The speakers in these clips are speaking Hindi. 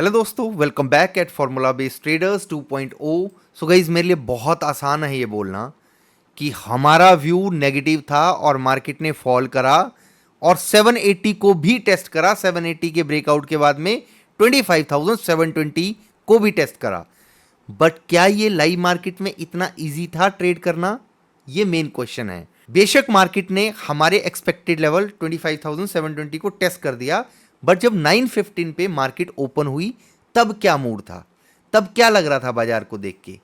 हेलो दोस्तों, welcome back at formula based traders 2.0। So guys, मेरे लिए बहुत आसान है ये बोलना कि हमारा व्यू नेगेटिव था और मार्केट ने फॉल करा और 780 को भी टेस्ट करा। 780 के ब्रेकआउट के बाद में 25,720 को भी टेस्ट करा। बट क्या ये लाइव मार्केट में इतना इजी था ट्रेड करना? ये मेन क्वेश्चन है। बेशक मार्केट ने हमारे एक्सपेक्टेड लेवल 25,720 को टेस्ट कर दिया, बट जब 9:15 पे मार्केट ओपन हुई तब क्या मूड था, तब क्या लग रहा था बाजार को देख के?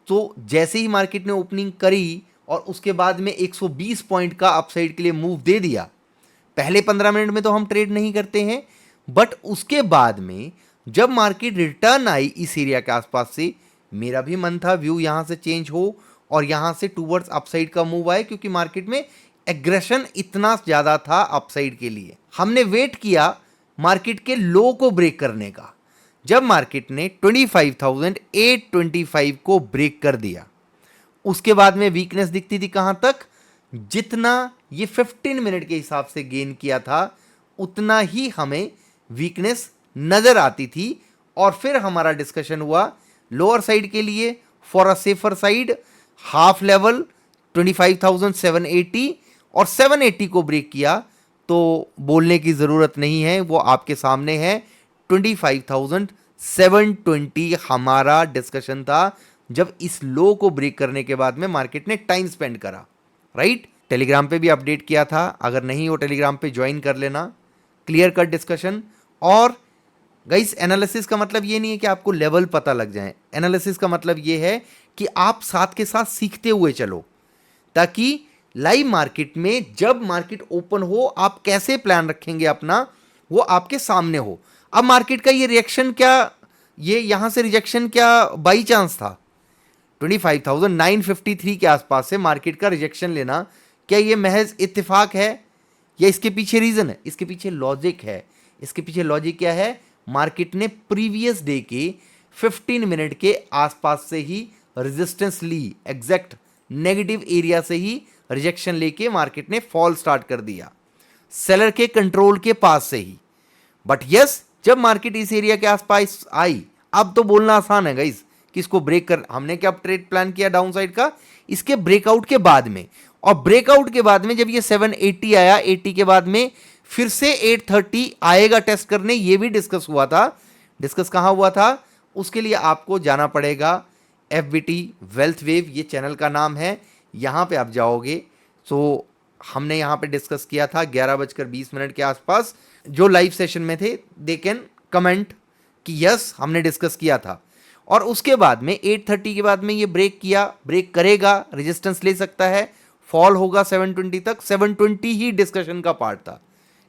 तो जैसे ही मार्केट ने ओपनिंग करी और उसके बाद में 120 पॉइंट का अपसाइड के लिए मूव दे दिया, पहले 15 मिनट में तो हम ट्रेड नहीं करते हैं, बट उसके बाद में जब मार्केट रिटर्न आई इस एरिया के आसपास से, मेरा भी मन था व्यू यहां से चेंज हो और यहां से टूवर्ड्स अपसाइड का मूव आए, क्योंकि मार्केट में एग्रेशन इतना ज्यादा था अपसाइड के लिए। हमने वेट किया मार्केट के लो को ब्रेक करने का। जब मार्केट ने 25,825 को ब्रेक कर दिया, उसके बाद में वीकनेस दिखती थी कहां तक? जितना ये 15 मिनट के हिसाब से गेन किया था उतना ही हमें वीकनेस नजर आती थी। और फिर हमारा डिस्कशन हुआ लोअर साइड के लिए, for a safer side half level 25,780 और 780 को ब्रेक किया तो बोलने की ज़रूरत नहीं है, वो आपके सामने है। 25,720 हमारा डिस्कशन था जब इस लो को ब्रेक करने के बाद में मार्केट ने टाइम स्पेंड करा, राइट? टेलीग्राम पे भी अपडेट किया था, अगर नहीं हो टेलीग्राम पे ज्वाइन कर लेना। Clear cut discussion. और गाइस, एनालिसिस का मतलब ये नहीं है कि आपको लेवल पता लग जाए। एनालिसिस का मतलब ये है कि आप साथ के साथ सीखते हुए चलो, ताकि लाइव मार्केट में जब मार्केट ओपन हो आप कैसे प्लान रखेंगे अपना, वो आपके सामने हो। अब मार्केट का ये रिएक्शन क्या, ये यहां से रिजेक्शन क्या बाई चांस था? 25,953 के आसपास से मार्केट का रिजेक्शन लेना, क्या ये महज इत्तेफाक है या इसके पीछे रीजन है? इसके पीछे लॉजिक है। इसके पीछे लॉजिक क्या है? मार्केट ने प्रीवियस डे के 15 मिनट के आसपास से ही रेजिस्टेंस ली, एग्जैक्ट नेगेटिव एरिया से ही रिजेक्शन लेके मार्केट ने फॉल स्टार्ट कर दिया, सेलर के कंट्रोल के पास से ही। बट यस, जब मार्केट इस एरिया के आसपास आई, अब तो बोलना आसान है गाइस कि इसको ब्रेक कर, हमने क्या ट्रेड प्लान किया डाउन साइड का इसके ब्रेकआउट के बाद में। और ब्रेकआउट के बाद में जब ये 780 आया, 80 के बाद में फिर से 830 आएगा टेस्ट करने, ये भी डिस्कस हुआ था। डिस्कस कहां हुआ था? उसके लिए आपको जाना पड़ेगा FBT वेल्थ वेव, ये चैनल का नाम है। यहाँ पे आप जाओगे तो हमने यहाँ पे डिस्कस किया था 11:20 के आसपास। जो लाइव सेशन में थे दे कैन कमेंट कि यस, हमने डिस्कस किया था। और उसके बाद में 830 के बाद में ये ब्रेक किया, ब्रेक करेगा, रेजिस्टेंस ले सकता है, फॉल होगा 720 तक। 720 ही डिस्कशन का पार्ट था।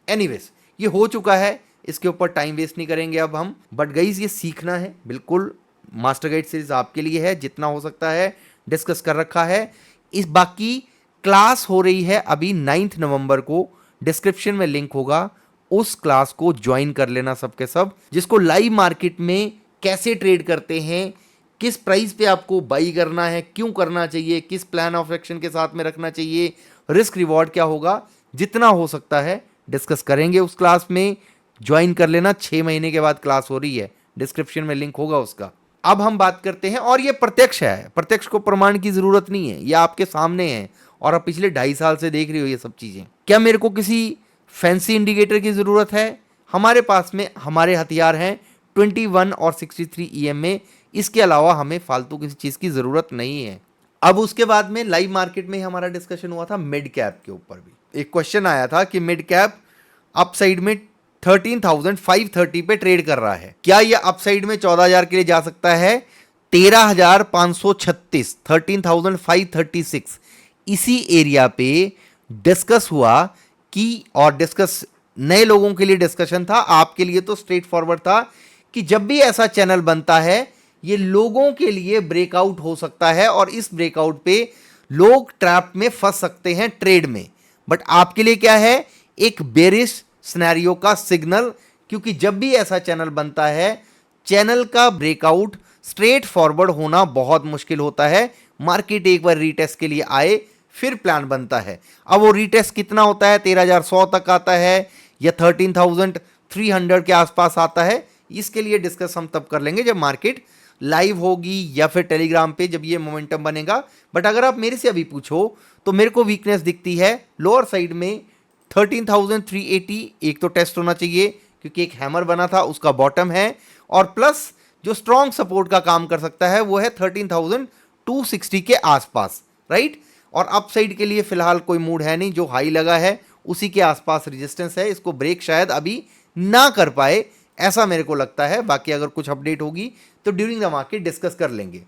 एनीवेज, ये हो चुका है, इसके ऊपर टाइम वेस्ट नहीं करेंगे अब हम। बट गाइस, ये सीखना है, बिल्कुल मास्टर गाइड सीरीज आपके लिए है, जितना हो सकता है डिस्कस कर रखा है। इस बाकी क्लास हो रही है अभी 9 नवंबर को, डिस्क्रिप्शन में लिंक होगा, उस क्लास को ज्वाइन कर लेना सबके सब। जिसको लाइव मार्केट में कैसे ट्रेड करते हैं, किस प्राइस पे आपको बाई करना है, क्यों करना चाहिए, किस प्लान ऑफ एक्शन के साथ में रखना चाहिए, रिस्क रिवॉर्ड क्या होगा, जितना हो सकता है डिस्कस करेंगे उस क्लास में। ज्वाइन कर लेना, 6 महीने के बाद क्लास हो रही है, डिस्क्रिप्शन में लिंक होगा उसका। अब हम बात करते हैं, और ये प्रत्यक्ष है, प्रत्यक्ष को प्रमाण की जरूरत नहीं है, ये आपके सामने है और आप पिछले 2.5 साल से देख रही हो ये सब चीजें। क्या मेरे को किसी फैंसी इंडिकेटर की जरूरत है? हमारे पास में हमारे हथियार हैं 21 और 63 EMA। इसके अलावा हमें फालतू किसी चीज की जरूरत नहीं है। अब उसके बाद में लाइव मार्केट में हमारा डिस्कशन हुआ था मिड कैप के ऊपर भी। एक क्वेश्चन आया था कि मिड कैप अपसाइड में 13,530 पे ट्रेड कर रहा है, क्या ये अपसाइड में 14,000 के लिए जा सकता है? 13,536, 13,536 इसी एरिया पे डिस्कस हुआ कि, और डिस्कस नए लोगों के लिए डिस्कशन था, आपके लिए तो स्ट्रेट फॉरवर्ड था कि जब भी ऐसा चैनल बनता है ये लोगों के लिए ब्रेकआउट हो सकता है और इस ब्रेकआउट पे लोग ट्रैप में फंस सकते हैं ट्रेड में। बट आपके लिए क्या है? एक बेरिश सिनेरियो का सिग्नल, क्योंकि जब भी ऐसा चैनल बनता है चैनल का ब्रेकआउट स्ट्रेट फॉरवर्ड होना बहुत मुश्किल होता है। मार्केट एक बार रीटेस्ट के लिए आए फिर प्लान बनता है। अब वो रीटेस्ट कितना होता है? 13,100 तक आता है या 13,300 के आसपास आता है, इसके लिए डिस्कस हम तब कर लेंगे जब मार्केट लाइव होगी या फिर टेलीग्राम पे जब ये मोमेंटम बनेगा। बट अगर आप मेरे से अभी पूछो तो मेरे को वीकनेस दिखती है लोअर साइड में 13,380, एक तो टेस्ट होना चाहिए क्योंकि एक हैमर बना था, उसका बॉटम है, और प्लस जो स्ट्रॉन्ग सपोर्ट का काम कर सकता है वो है 13,260 के आसपास, राइट। और अप साइड के लिए फिलहाल कोई मूड है नहीं, जो हाई लगा है उसी के आसपास रेजिस्टेंस है, इसको ब्रेक शायद अभी ना कर पाए, ऐसा मेरे को लगता है। बाकी अगर कुछ अपडेट होगी तो ड्यूरिंग द मार्केट डिस्कस कर लेंगे।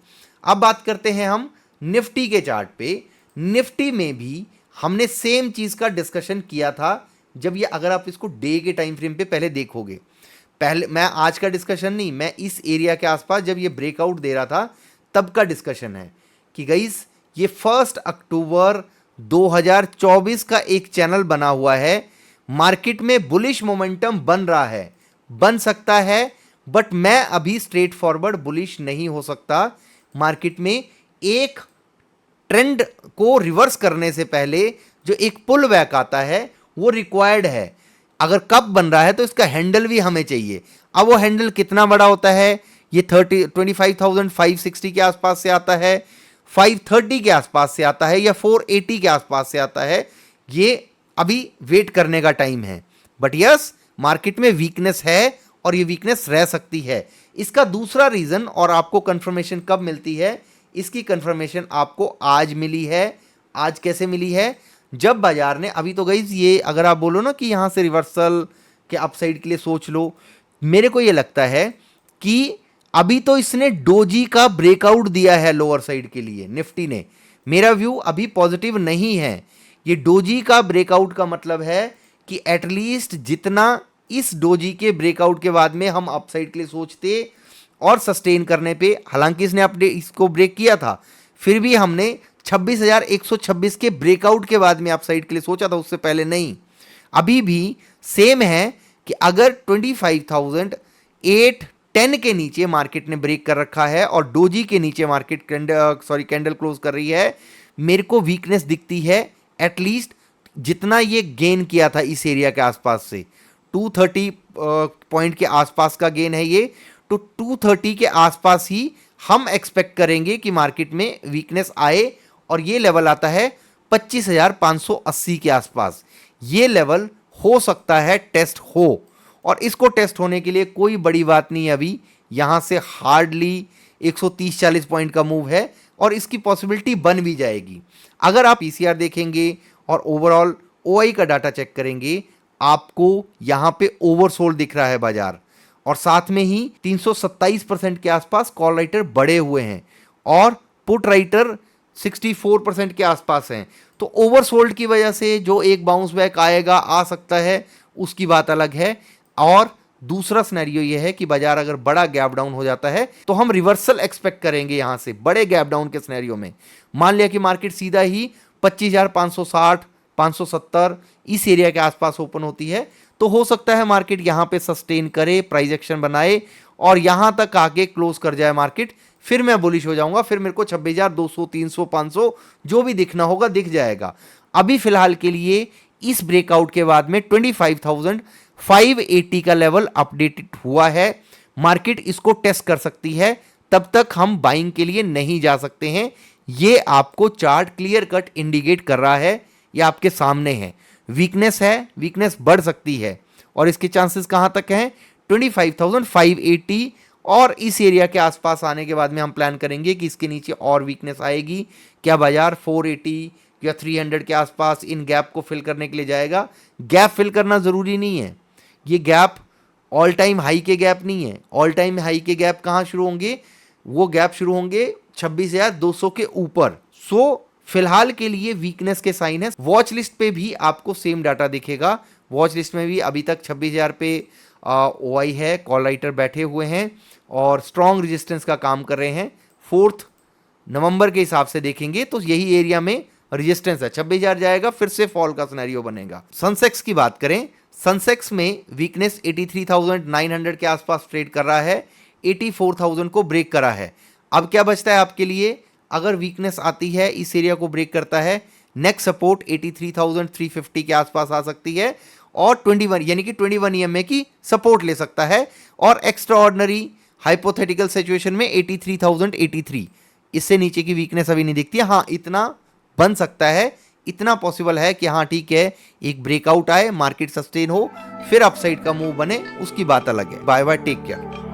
अब बात करते हैं हम निफ्टी के चार्ट पे। निफ्टी में भी हमने सेम चीज का डिस्कशन किया था जब ये, अगर आप इसको डे के टाइम फ्रेम पे पहले देखोगे, पहले मैं आज का डिस्कशन नहीं, मैं इस एरिया के आसपास जब ये ब्रेकआउट दे रहा था तब का डिस्कशन है कि गाइस ये 1 अक्टूबर 2024 का एक चैनल बना हुआ है, मार्केट में बुलिश मोमेंटम बन रहा है, बन सकता है, बट मैं अभी स्ट्रेट फॉरवर्ड बुलिश नहीं हो सकता। मार्केट में एक ट्रेंड को रिवर्स करने से पहले जो एक पुल बैक आता है वो रिक्वायर्ड है। अगर कब बन रहा है तो इसका हैंडल भी हमें चाहिए। अब वो हैंडल कितना बड़ा होता है, ये 25,560 के आसपास से आता है, 530 के आसपास से आता है, या 480 के आसपास से आता है, ये अभी वेट करने का टाइम है। बट यस, मार्केट में वीकनेस है और ये वीकनेस रह सकती है। इसका दूसरा रीजन, और आपको कंफर्मेशन कब मिलती है, इसकी कंफर्मेशन आपको आज मिली है। आज कैसे मिली है, जब बाजार ने, अभी तो गाइस ये अगर आप बोलो ना कि यहां से रिवर्सल के अपसाइड के लिए सोच लो, मेरे को ये लगता है कि अभी तो इसने डोजी का ब्रेकआउट दिया है लोअर साइड के लिए निफ्टी ने। मेरा व्यू अभी पॉजिटिव नहीं है। ये डोजी का ब्रेकआउट का मतलब है कि एटलीस्ट जितना इस डोजी के ब्रेकआउट के बाद में हम अपसाइड के लिए सोचते और सस्टेन करने पे, हालांकि इसने अपने इसको ब्रेक किया था, फिर भी हमने 26,126 के ब्रेकआउट के बाद में अपसाइड के लिए सोचा था, उससे पहले नहीं। अभी भी सेम है कि अगर 25,810 के नीचे मार्केट ने ब्रेक कर रखा है और डोजी के नीचे मार्केट कैंडल क्लोज कर रही है, मेरे को वीकनेस दिखती है एटलीस्ट जितना ये गेन किया था इस एरिया के आसपास से, 230 पॉइंट के आसपास का गेन है ये, तो 230 के आसपास ही हम एक्सपेक्ट करेंगे कि मार्केट में वीकनेस आए, और ये लेवल आता है 25,580 के आसपास। ये लेवल हो सकता है टेस्ट हो, और इसको टेस्ट होने के लिए कोई बड़ी बात नहीं है। अभी यहां से हार्डली 130-40 पॉइंट का मूव है और इसकी पॉसिबिलिटी बन भी जाएगी। अगर आप पीसीआर देखेंगे और ओवरऑल ओआई का डाटा चेक करेंगे, आपको यहां पे ओवरसोल्ड दिख रहा है बाजार, और साथ में ही 327% के आसपास कॉल राइटर बढ़े हुए हैं और पुट राइटर 64% के आसपास हैं। तो ओवरसोल्ड की वजह से जो एक बाउंस बैक आएगा, आ सकता है, उसकी बात अलग है। और दूसरा सिनेरियो यह है कि बाजार अगर बड़ा गैप डाउन हो जाता है तो हम रिवर्सल एक्सपेक्ट करेंगे यहां से बड़े गैप डाउन के सिनेरियो में। मान लिया कि मार्केट सीधा ही 25,560 570 इस एरिया के आसपास ओपन होती है, तो हो सकता है मार्केट यहां पे सस्टेन करे, प्राइस एक्शन बनाए और यहां तक आके क्लोज कर जाए मार्केट, फिर मैं बुलिश हो जाऊंगा। फिर मेरे को 26,200 300 500 जो भी दिखना होगा दिख जाएगा। अभी फिलहाल के लिए इस ब्रेकआउट के बाद में 25,580 का लेवल अपडेटेड हुआ है, मार्केट इसको टेस्ट कर सकती है, तब तक हम बाइंग के लिए नहीं जा सकते हैं। ये आपको चार्ट क्लियर कट इंडिकेट कर रहा है, ये आपके सामने है। वीकनेस है, वीकनेस बढ़ सकती है, और इसके चांसेस कहां तक हैं, 25,580 और इस एरिया के आसपास आने के बाद में हम प्लान करेंगे कि इसके नीचे और वीकनेस आएगी। क्या बाजार 480 या 300 के आसपास इन गैप को फिल करने के लिए जाएगा? गैप फिल करना जरूरी नहीं है, ये गैप ऑल टाइम हाई के गैप नहीं है। ऑल टाइम हाई के गैप कहां शुरू होंगे, वो गैप शुरू होंगे 26,200 के ऊपर। सो फिलहाल के लिए वीकनेस के साइन है। वॉच लिस्ट पे भी आपको सेम डाटा दिखेगा, वॉच लिस्ट में भी अभी तक 26,000 पे ओआई है, कॉल राइटर बैठे हुए हैं और स्ट्रॉन्ग रेजिस्टेंस का काम कर रहे हैं। 4 नवंबर के हिसाब से देखेंगे तो यही एरिया में रेजिस्टेंस है, 26,000 जाएगा, फिर से फॉल का सिनेरियो बनेगा। सनसेक्स की बात करें, सनसेक्स में वीकनेस 83,900 के आसपास ट्रेड कर रहा है, 84,000 को ब्रेक करा है। अब क्या बचता है आपके लिए, अगर वीकनेस आती है, इस एरिया को ब्रेक करता है, नेक्स्ट सपोर्ट 83,350 के आसपास आ सकती है, और 21 यानी कि 21 EMA की सपोर्ट ले सकता है, और एक्स्ट्रा ऑर्डिनरी हाइपोथेटिकल सिचुएशन में 83,083, इससे नीचे की वीकनेस अभी नहीं दिखती है। हाँ, इतना बन सकता है, इतना पॉसिबल है कि हाँ ठीक है, एक ब्रेकआउट आए, मार्केट सस्टेन हो, फिर अपसाइड का मूव बने, उसकी बात अलग है। Bye bye, take care.